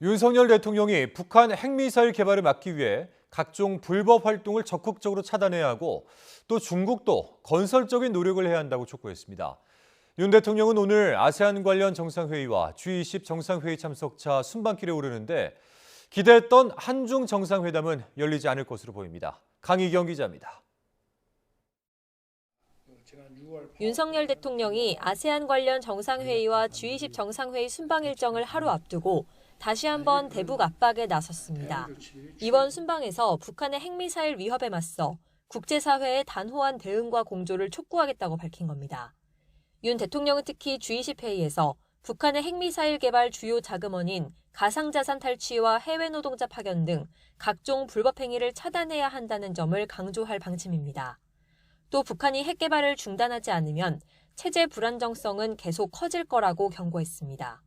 윤석열 대통령이 북한 핵미사일 개발을 막기 위해 각종 불법 활동을 적극적으로 차단해야 하고 또 중국도 건설적인 노력을 해야 한다고 촉구했습니다. 윤 대통령은 오늘 아세안 관련 정상회의와 G20 정상회의 참석차 순방길에 오르는데 기대했던 한중 정상회담은 열리지 않을 것으로 보입니다. 강희경 기자입니다. 윤석열 대통령이 아세안 관련 정상회의와 G20 정상회의 순방 일정을 하루 앞두고 다시 한번 대북 압박에 나섰습니다. 이번 순방에서 북한의 핵미사일 위협에 맞서 국제사회의 단호한 대응과 공조를 촉구하겠다고 밝힌 겁니다. 윤 대통령은 특히 G20 회의에서 북한의 핵미사일 개발 주요 자금원인 가상자산 탈취와 해외 노동자 파견 등 각종 불법 행위를 차단해야 한다는 점을 강조할 방침입니다. 또 북한이 핵 개발을 중단하지 않으면 체제 불안정성은 계속 커질 거라고 경고했습니다.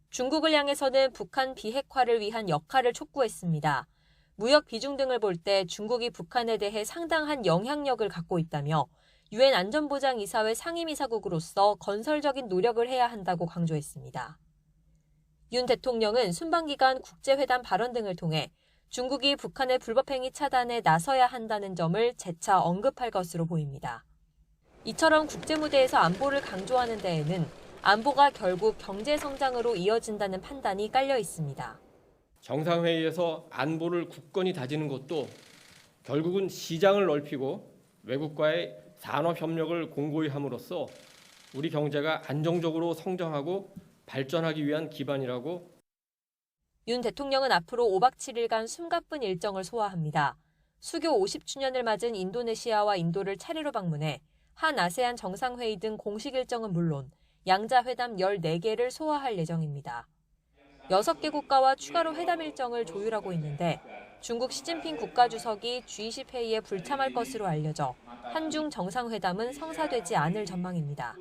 중국을 향해서는 북한 비핵화를 위한 역할을 촉구했습니다. 무역 비중 등을 볼 때 중국이 북한에 대해 상당한 영향력을 갖고 있다며 유엔 안전보장이사회 상임이사국으로서 건설적인 노력을 해야 한다고 강조했습니다. 윤 대통령은 순방 기간 국제회담 발언 등을 통해 중국이 북한의 불법행위 차단에 나서야 한다는 점을 재차 언급할 것으로 보입니다. 이처럼 국제무대에서 안보를 강조하는 데에는 안보가 결국 경제 성장으로 이어진다는 판단이 깔려 있습니다. 정상회의에서 안보를 굳건히 다지는 것도 결국은 시장을 넓히고 외국과의 산업협력을 공고히 함으로써 우리 경제가 안정적으로 성장하고 발전하기 위한 기반이라고. 윤 대통령은 앞으로 5박 7일간 숨가쁜 일정을 소화합니다. 수교 50주년을 맞은 인도네시아와 인도를 차례로 방문해 한 아세안 정상회의 등 공식 일정은 물론 양자회담 14개를 소화할 예정입니다. 6개 국가와 추가로 회담 일정을 조율하고 있는데 중국 시진핑 국가주석이 G20 회의에 불참할 것으로 알려져 한중 정상회담은 성사되지 않을 전망입니다.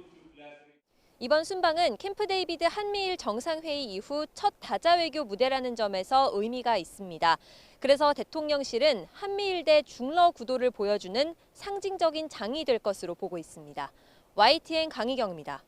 이번 순방은 캠프 데이비드 한미일 정상회의 이후 첫 다자 외교 무대라는 점에서 의미가 있습니다. 그래서 대통령실은 한미일대 중러 구도를 보여주는 상징적인 장이 될 것으로 보고 있습니다. YTN 강희경입니다.